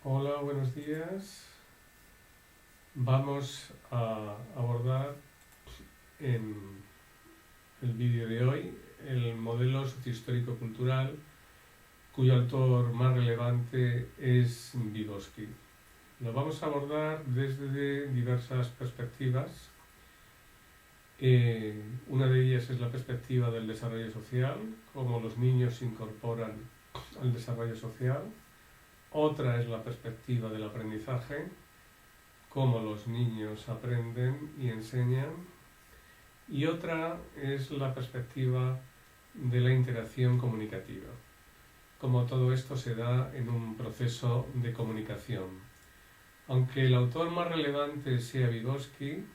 Hola, buenos días. Vamos a abordar en el vídeo de hoy el modelo sociohistórico-cultural cuyo autor más relevante es Vygotsky. Lo vamos a abordar desde diversas perspectivas. Una de ellas es la perspectiva del desarrollo social, cómo los niños se incorporan al desarrollo social. Otra es la perspectiva del aprendizaje, cómo los niños aprenden y enseñan. Y otra es la perspectiva de la interacción comunicativa, cómo todo esto se da en un proceso de comunicación. Aunque el autor más relevante sea Vygotsky,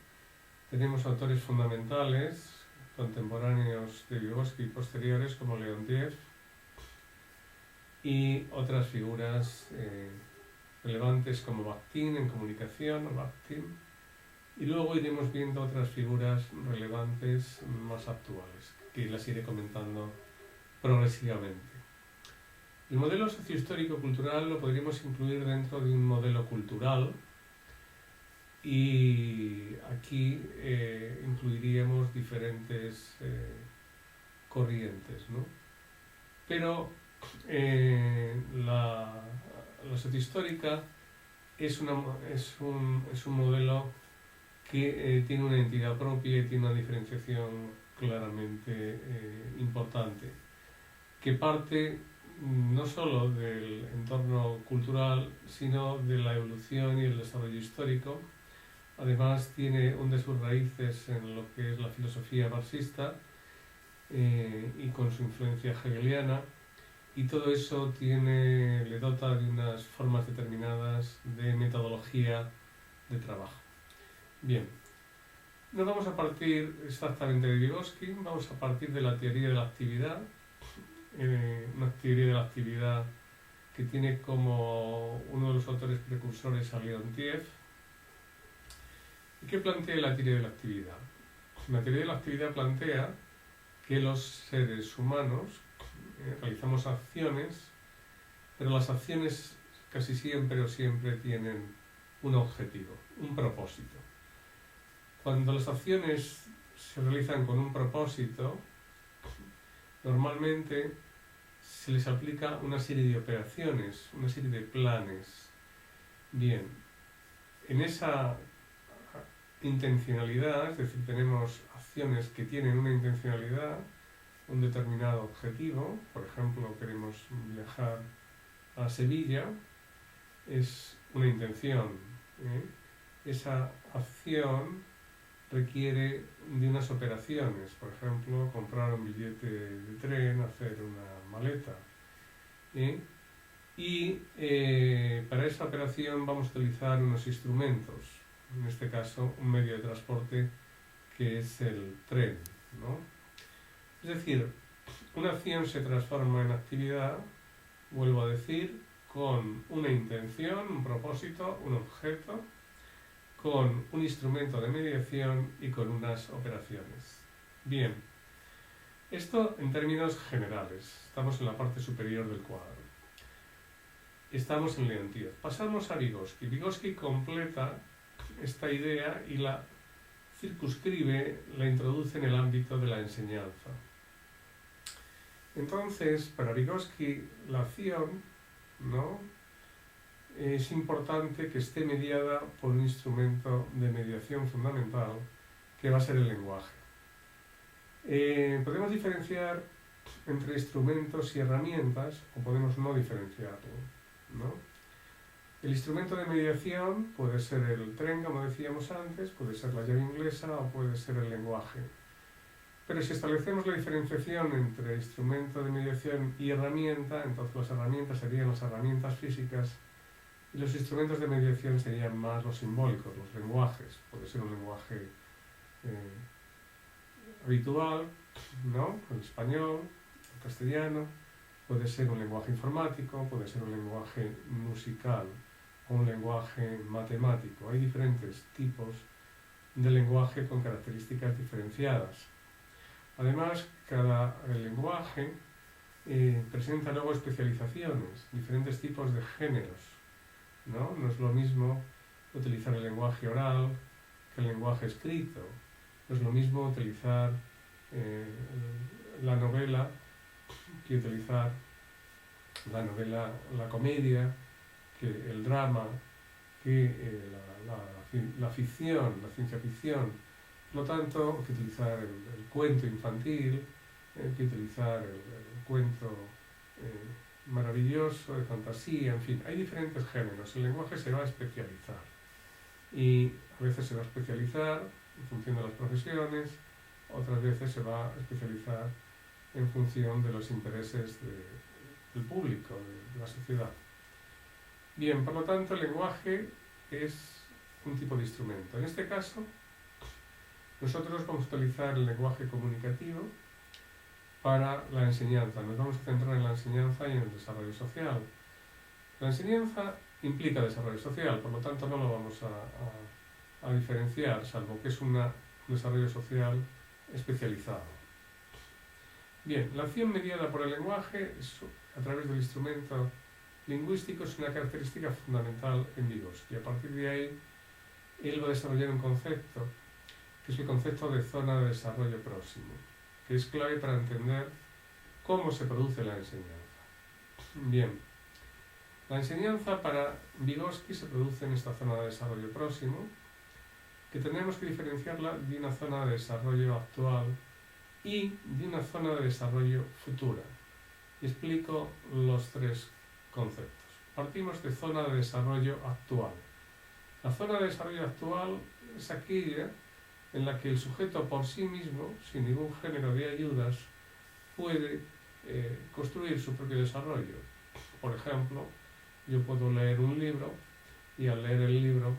tenemos autores fundamentales, contemporáneos de Vygotsky y posteriores, como Leontiev, y otras figuras relevantes como Bakhtin en comunicación, o Bakhtin, y luego iremos viendo otras figuras relevantes más actuales, que las iré comentando progresivamente. El modelo sociohistórico-cultural lo podríamos incluir dentro de un modelo cultural, y aquí incluiríamos diferentes corrientes, ¿no? Pero la sociohistórica es un modelo que tiene una entidad propia y tiene una diferenciación claramente importante, que parte no solo del entorno cultural, sino de la evolución y el desarrollo histórico. Además, tiene una de sus raíces en lo que es la filosofía marxista y con su influencia hegeliana, y todo eso le dota de unas formas determinadas de metodología de trabajo. Bien, no vamos a partir exactamente de Vygotsky, vamos a partir de la teoría de la actividad, una teoría de la actividad que tiene como uno de los autores precursores a Leontiev. ¿Y qué plantea la teoría de la actividad? La teoría de la actividad plantea que los seres humanos realizamos acciones, pero las acciones casi siempre o siempre tienen un objetivo, un propósito. Cuando las acciones se realizan con un propósito, normalmente se les aplica una serie de operaciones, una serie de planes. Bien, en esa intencionalidad, es decir, tenemos acciones que tienen una intencionalidad, un determinado objetivo. Por ejemplo, queremos viajar a Sevilla, es una intención. Esa acción requiere de unas operaciones, por ejemplo, comprar un billete de tren, hacer una maleta. Y para esa operación vamos a utilizar unos instrumentos, en este caso un medio de transporte que es el tren, ¿no? Es decir, una acción se transforma en actividad, vuelvo a decir, con una intención, un propósito, un objeto, con un instrumento de mediación y con unas operaciones. Bien, esto en términos generales. Estamos en la parte superior del cuadro. Estamos en Leontiev. Pasamos a Vygotsky. Vygotsky completa esta idea y la circunscribe, la introduce en el ámbito de la enseñanza. Entonces, para Vygotsky, la acción, ¿no?, es importante que esté mediada por un instrumento de mediación fundamental que va a ser el lenguaje. Podemos diferenciar entre instrumentos y herramientas, o podemos no diferenciarlo, ¿no? El instrumento de mediación puede ser el tren, como decíamos antes, puede ser la llave inglesa o puede ser el lenguaje. Pero si establecemos la diferenciación entre instrumento de mediación y herramienta, entonces las herramientas serían las herramientas físicas y los instrumentos de mediación serían más los simbólicos, los lenguajes. Puede ser un lenguaje habitual, ¿no?, el español, el castellano, puede ser un lenguaje informático, puede ser un lenguaje musical o un lenguaje matemático. Hay diferentes tipos de lenguaje con características diferenciadas. Además, cada lenguaje presenta luego especializaciones, diferentes tipos de géneros. ¿no? No es lo mismo utilizar el lenguaje oral que el lenguaje escrito. No es lo mismo utilizar la novela que utilizar la comedia, que el drama, que la ficción, la ciencia ficción. Por lo tanto, que utilizar el cuento infantil, que utilizar el cuento maravilloso, de fantasía, en fin, hay diferentes géneros. El lenguaje se va a especializar y a veces se va a especializar en función de las profesiones, otras veces se va a especializar en función de los intereses del público, de la sociedad. Bien, por lo tanto, el lenguaje es un tipo de instrumento. En este caso, nosotros vamos a utilizar el lenguaje comunicativo para la enseñanza. Nos vamos a centrar en la enseñanza y en el desarrollo social. La enseñanza implica desarrollo social, por lo tanto no lo vamos a diferenciar, salvo que es un desarrollo social especializado. Bien, la acción mediada por el lenguaje a través del instrumento lingüístico es una característica fundamental en Vygotsky. A partir de ahí, él va a desarrollar un concepto, que es el concepto de zona de desarrollo próximo, que es clave para entender cómo se produce la enseñanza. Bien, la enseñanza para Vygotsky se produce en esta zona de desarrollo próximo, que tenemos que diferenciarla de una zona de desarrollo actual y de una zona de desarrollo futura. Y explico los tres conceptos. Partimos de zona de desarrollo actual. La zona de desarrollo actual es aquella en la que el sujeto por sí mismo, sin ningún género de ayudas, puede construir su propio desarrollo. Por ejemplo, yo puedo leer un libro y al leer el libro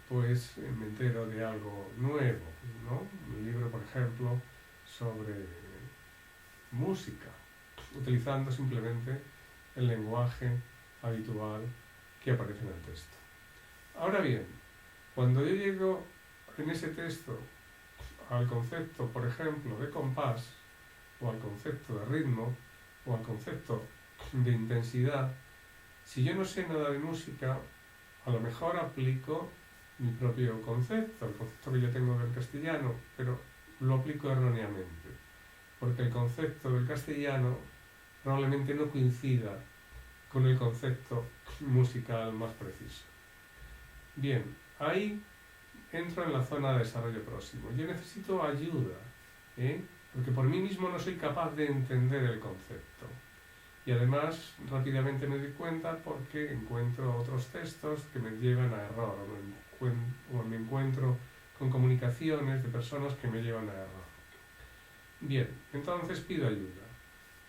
pues me entero de algo nuevo, ¿no? Un libro, por ejemplo, sobre música, utilizando simplemente el lenguaje habitual que aparece en el texto. Ahora bien, cuando yo llego en ese texto al concepto, por ejemplo, de compás, o al concepto de ritmo, o al concepto de intensidad, si yo no sé nada de música, a lo mejor aplico mi propio concepto, el concepto que yo tengo del castellano, pero lo aplico erróneamente, porque el concepto del castellano probablemente no coincida con el concepto musical más preciso. Bien, ahí entro en la zona de desarrollo próximo. Yo necesito ayuda, porque por mí mismo no soy capaz de entender el concepto. Y además rápidamente me doy cuenta porque encuentro otros textos que me llevan a error, o me encuentro con comunicaciones de personas que me llevan a error. Bien, entonces pido ayuda.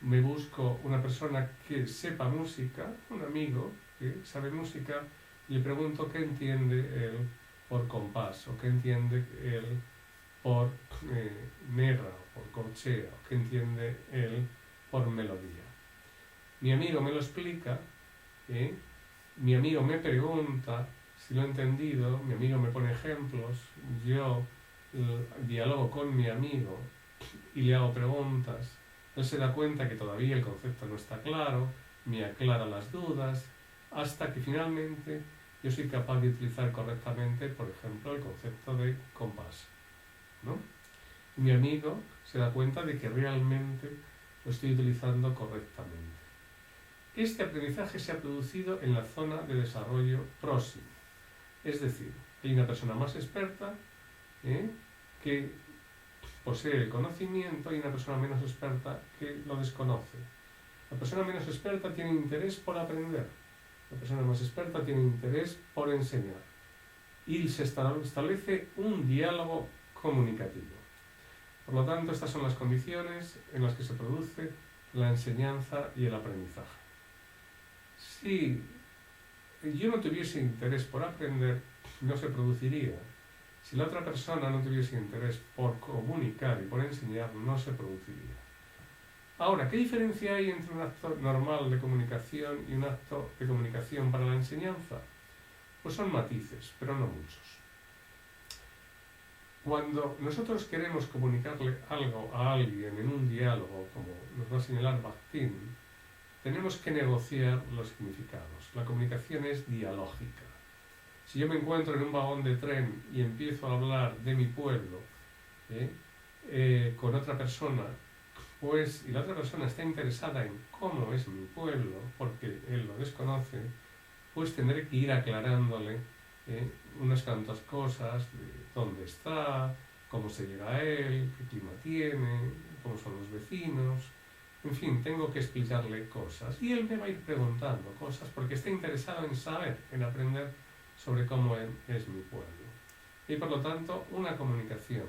Me busco una persona que sepa música, un amigo que sabe música, y le pregunto qué entiende él por compás, o qué entiende él por negra, o por corchea, o qué entiende él por melodía. Mi amigo me lo explica, mi amigo me pregunta si lo he entendido, mi amigo me pone ejemplos, yo dialogo con mi amigo y le hago preguntas. Él se da cuenta que todavía el concepto no está claro, me aclara las dudas, hasta que finalmente yo soy capaz de utilizar correctamente, por ejemplo, el concepto de compás, ¿no? Y mi amigo se da cuenta de que realmente lo estoy utilizando correctamente. Este aprendizaje se ha producido en la zona de desarrollo próximo. Es decir, hay una persona más experta que posee el conocimiento y una persona menos experta que lo desconoce. La persona menos experta tiene interés por aprender. La persona más experta tiene interés por enseñar. Y se establece un diálogo comunicativo. Por lo tanto, estas son las condiciones en las que se produce la enseñanza y el aprendizaje. Si yo no tuviese interés por aprender, no se produciría. Si la otra persona no tuviese interés por comunicar y por enseñar, no se produciría. Ahora, ¿qué diferencia hay entre un acto normal de comunicación y un acto de comunicación para la enseñanza? Pues son matices, pero no muchos. Cuando nosotros queremos comunicarle algo a alguien en un diálogo, como nos va a señalar Bakhtin, tenemos que negociar los significados. La comunicación es dialógica. Si yo me encuentro en un vagón de tren y empiezo a hablar de mi pueblo con otra persona, pues, y la otra persona está interesada en cómo es mi pueblo, porque él lo desconoce, pues tendré que ir aclarándole unas cuantas cosas de dónde está, cómo se llega a él, qué clima tiene, cómo son los vecinos. En fin, tengo que explicarle cosas. Y él me va a ir preguntando cosas porque está interesado en saber, en aprender sobre cómo es mi pueblo. Y por lo tanto, una comunicación.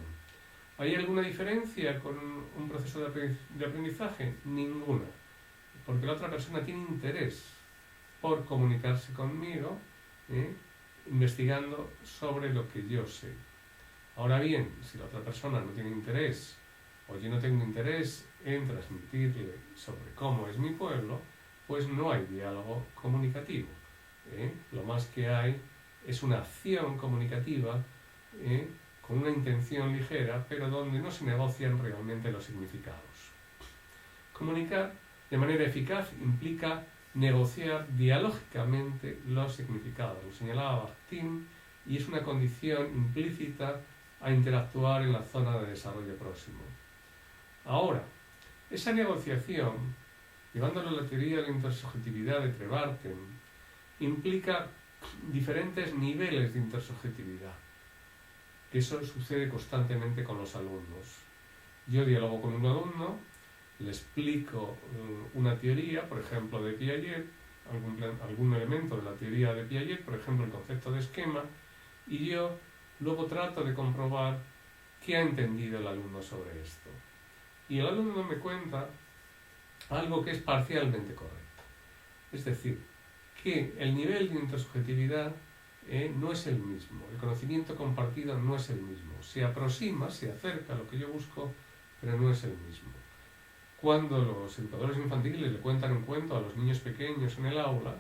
¿Hay alguna diferencia con un proceso de aprendizaje? Ninguna. Porque la otra persona tiene interés por comunicarse conmigo, investigando sobre lo que yo sé. Ahora bien, si la otra persona no tiene interés, o yo no tengo interés en transmitirle sobre cómo es mi pueblo, pues no hay diálogo comunicativo. Lo más que hay es una acción comunicativa con una intención ligera, pero donde no se negocian realmente los significados. Comunicar de manera eficaz implica negociar dialógicamente los significados. Lo señalaba Bakhtin, y es una condición implícita a interactuar en la zona de desarrollo próximo. Ahora, esa negociación, llevándolo a la teoría de la intersubjetividad de Trevarten, implica diferentes niveles de intersubjetividad, que eso sucede constantemente con los alumnos. Yo dialogo con un alumno, le explico una teoría, por ejemplo, de Piaget, algún elemento de la teoría de Piaget, por ejemplo, el concepto de esquema, y yo luego trato de comprobar qué ha entendido el alumno sobre esto. Y el alumno me cuenta algo que es parcialmente correcto. Es decir, que el nivel de intersubjetividad no es el mismo, el conocimiento compartido no es el mismo. Se aproxima, se acerca a lo que yo busco, pero no es el mismo. Cuando los educadores infantiles le cuentan un cuento a los niños pequeños en el aula,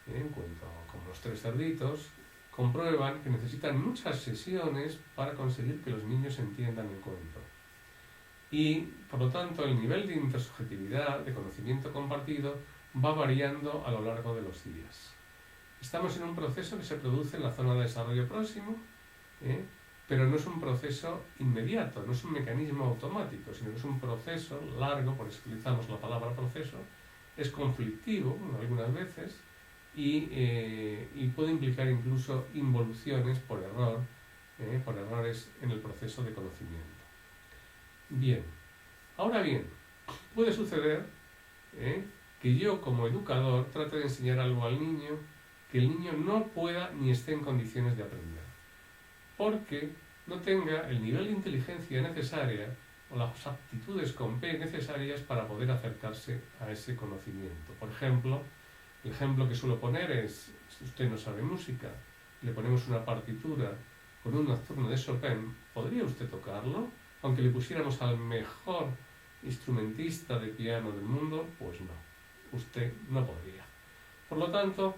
un cuento como Los tres cerditos, comprueban que necesitan muchas sesiones para conseguir que los niños entiendan el cuento. Y, por lo tanto, el nivel de intersubjetividad, de conocimiento compartido, va variando a lo largo de los días. Estamos en un proceso que se produce en la zona de desarrollo próximo, pero no es un proceso inmediato, no es un mecanismo automático, sino que es un proceso largo, por eso utilizamos la palabra proceso, es conflictivo algunas veces y puede implicar incluso involuciones por error, por errores en el proceso de conocimiento. Bien, ahora bien, puede suceder que yo como educador trate de enseñar algo al niño que el niño no pueda ni esté en condiciones de aprender, porque no tenga el nivel de inteligencia necesaria o las aptitudes con P necesarias para poder acercarse a ese conocimiento. Por ejemplo, el ejemplo que suelo poner es, si usted no sabe música, le ponemos una partitura con un nocturno de Chopin, ¿podría usted tocarlo? Aunque le pusiéramos al mejor instrumentista de piano del mundo, pues no, usted no podría. Por lo tanto,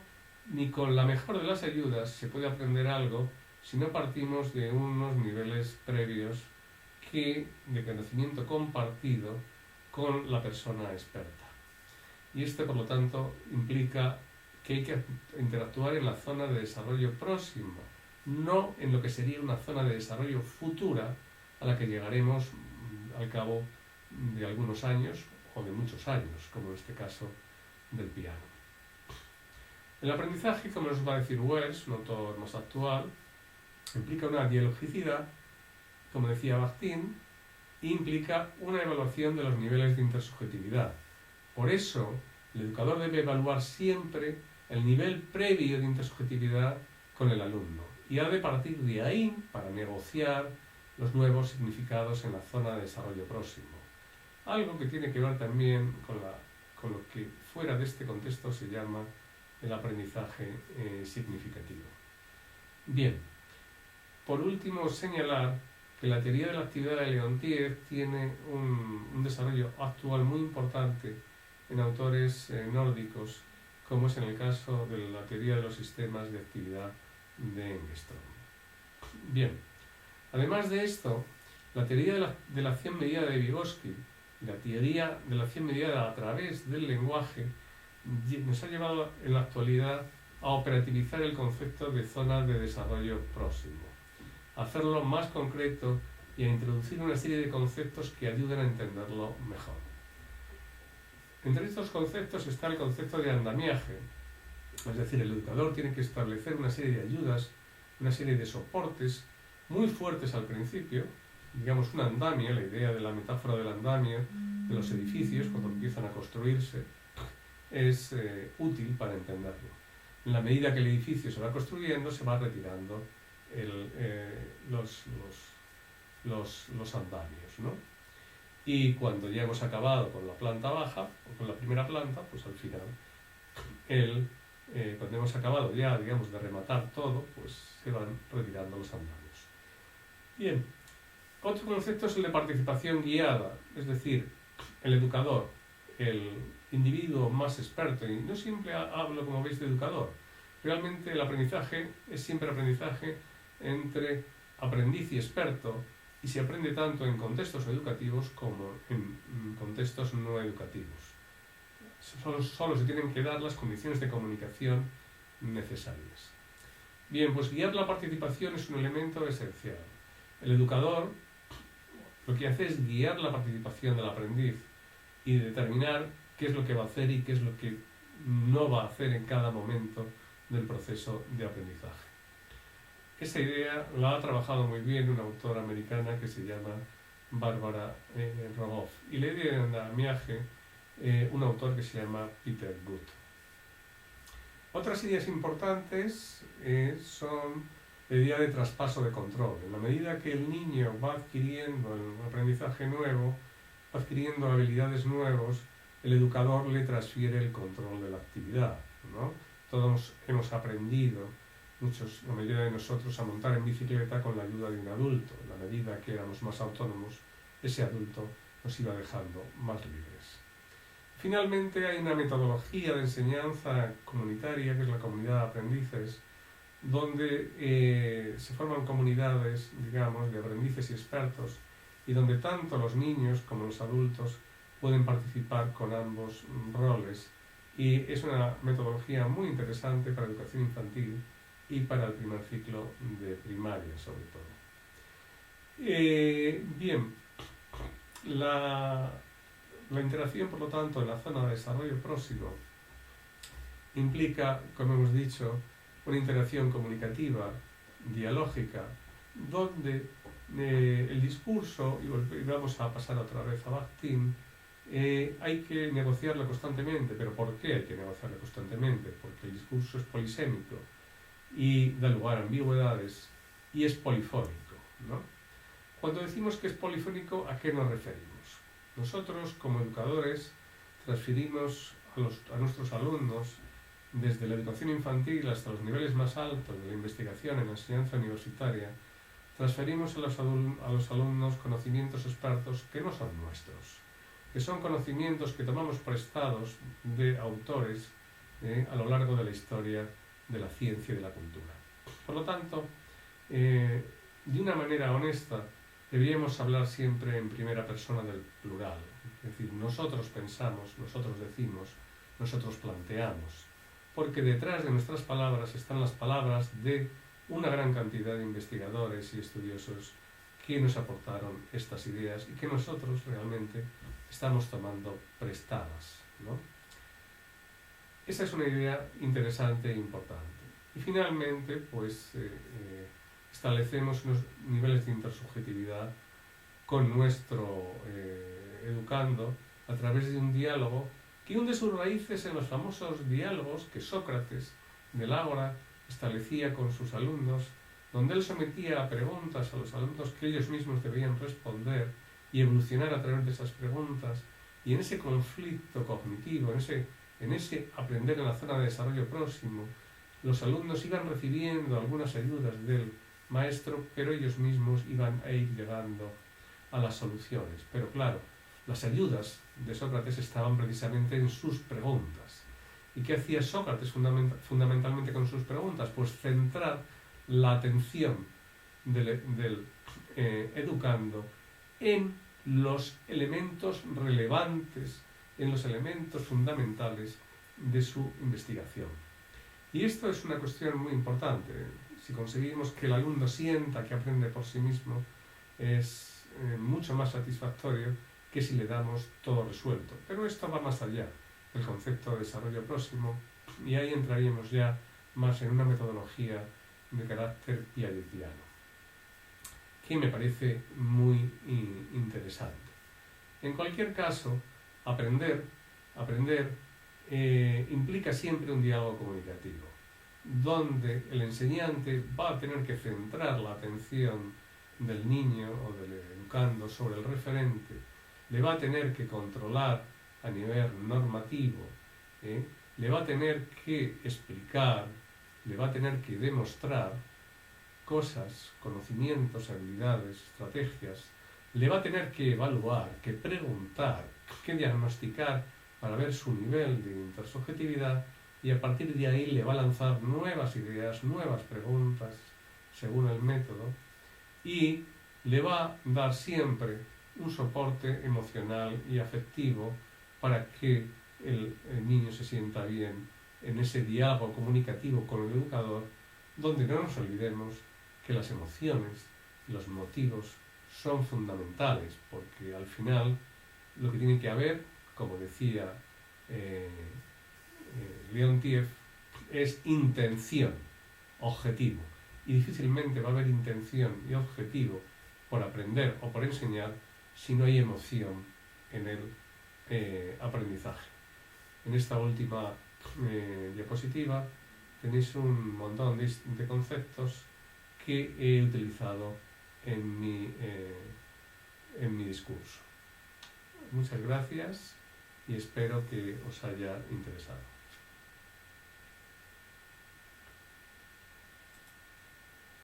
ni con la mejor de las ayudas se puede aprender algo si no partimos de unos niveles previos de conocimiento compartido con la persona experta. Y por lo tanto, implica que hay que interactuar en la zona de desarrollo próxima, no en lo que sería una zona de desarrollo futura a la que llegaremos al cabo de algunos años o de muchos años, como en este caso del piano. El aprendizaje, como nos va a decir Wells, un autor más actual, implica una dialogicidad, como decía Bakhtin, e implica una evaluación de los niveles de intersubjetividad. Por eso, el educador debe evaluar siempre el nivel previo de intersubjetividad con el alumno y ha de partir de ahí para negociar los nuevos significados en la zona de desarrollo próximo. Algo que tiene que ver también con lo que fuera de este contexto se llama el aprendizaje significativo. Bien, por último señalar que la teoría de la actividad de Leontief tiene un desarrollo actual muy importante en autores nórdicos, como es en el caso de la teoría de los sistemas de actividad de Engström. Bien, además de esto, la teoría de la acción mediada de Vygotsky, la teoría de la acción mediada a través del lenguaje, nos ha llevado en la actualidad a operativizar el concepto de zona de desarrollo próximo, a hacerlo más concreto y a introducir una serie de conceptos que ayuden a entenderlo mejor. Entre estos conceptos está el concepto de andamiaje, es decir, el educador tiene que establecer una serie de ayudas, una serie de soportes muy fuertes al principio, digamos un andamio, la idea de la metáfora del andamio de los edificios cuando empiezan a construirse, es útil para entenderlo. En la medida que el edificio se va construyendo, se va retirando los andamios, ¿no? Y cuando ya hemos acabado con la planta baja, o con la primera planta, pues al final, cuando hemos acabado ya, digamos, de rematar todo, pues se van retirando los andamios. Bien, otro concepto es el de participación guiada, es decir, el educador, el individuo más experto, y no siempre hablo, como veis, de educador. Realmente el aprendizaje es siempre aprendizaje entre aprendiz y experto, y se aprende tanto en contextos educativos como en contextos no educativos. Solo se tienen que dar las condiciones de comunicación necesarias. Bien, pues guiar la participación es un elemento esencial. El educador lo que hace es guiar la participación del aprendiz y determinar qué es lo que va a hacer y qué es lo que no va a hacer en cada momento del proceso de aprendizaje. Esa idea la ha trabajado muy bien una autora americana que se llama Barbara Rogoff, y la idea de andamiaje un autor que se llama Peter Good. Otras ideas importantes son la idea de traspaso de control. En la medida que el niño va adquiriendo un aprendizaje nuevo, va adquiriendo habilidades nuevas, el educador le transfiere el control de la actividad, ¿no? Todos hemos aprendido, la mayoría de nosotros, a montar en bicicleta con la ayuda de un adulto. En la medida que éramos más autónomos, ese adulto nos iba dejando más libres. Finalmente, hay una metodología de enseñanza comunitaria, que es la comunidad de aprendices, donde se forman comunidades, digamos, de aprendices y expertos, y donde tanto los niños como los adultos pueden participar con ambos roles. Y es una metodología muy interesante para educación infantil y para el primer ciclo de primaria, sobre todo. Bien, la interacción, por lo tanto, en la zona de desarrollo próximo implica, como hemos dicho, una interacción comunicativa, dialógica, donde el discurso, y vamos a pasar otra vez a Bakhtin, hay que negociarlo constantemente. ¿Pero por qué hay que negociarlo constantemente? Porque el discurso es polisémico y da lugar a ambigüedades y es polifónico, ¿no? Cuando decimos que es polifónico, ¿a qué nos referimos? Nosotros, como educadores, transferimos a nuestros alumnos, desde la educación infantil hasta los niveles más altos de la investigación en la enseñanza universitaria, transferimos a los alumnos conocimientos expertos que no son nuestros, que son conocimientos que tomamos prestados de autores a lo largo de la historia de la ciencia y de la cultura. Por lo tanto, de una manera honesta, deberíamos hablar siempre en primera persona del plural. Es decir, nosotros pensamos, nosotros decimos, nosotros planteamos. Porque detrás de nuestras palabras están las palabras de una gran cantidad de investigadores y estudiosos que nos aportaron estas ideas y que nosotros realmente estamos tomando prestadas, ¿no? Esa es una idea interesante e importante. Y finalmente, pues, establecemos unos niveles de intersubjetividad con nuestro educando a través de un diálogo que hunde sus raíces en los famosos diálogos que Sócrates del Ágora establecía con sus alumnos, donde él sometía a preguntas a los alumnos que ellos mismos debían responder y evolucionar a través de esas preguntas, y en ese conflicto cognitivo, en ese aprender en la zona de desarrollo próximo, los alumnos iban recibiendo algunas ayudas del maestro, pero ellos mismos iban a ir llegando a las soluciones. Pero claro, las ayudas de Sócrates estaban precisamente en sus preguntas. ¿Y qué hacía Sócrates fundamentalmente con sus preguntas? Pues centrar la atención del educando en los elementos relevantes, en los elementos fundamentales de su investigación. Y esto es una cuestión muy importante. Si conseguimos que el alumno sienta que aprende por sí mismo, es mucho más satisfactorio que si le damos todo resuelto. Pero esto va más allá del concepto de desarrollo próximo, y ahí entraríamos ya más en una metodología de carácter piagetiano, que me parece muy interesante. En cualquier caso, aprender implica siempre un diálogo comunicativo, donde el enseñante va a tener que centrar la atención del niño o del educando sobre el referente, le va a tener que controlar a nivel normativo, le va a tener que explicar, le va a tener que demostrar cosas, conocimientos, habilidades, estrategias, le va a tener que evaluar, que preguntar, que diagnosticar para ver su nivel de intersubjetividad, y a partir de ahí le va a lanzar nuevas ideas, nuevas preguntas, según el método, y le va a dar siempre un soporte emocional y afectivo para que el niño se sienta bien en ese diálogo comunicativo con el educador, donde no nos olvidemos que las emociones y los motivos son fundamentales, porque al final lo que tiene que haber, como decía Leontiev, es intención, objetivo. Y difícilmente va a haber intención y objetivo por aprender o por enseñar si no hay emoción en el aprendizaje. En esta última diapositiva tenéis un montón de conceptos que he utilizado en mi discurso. Muchas gracias y espero que os haya interesado.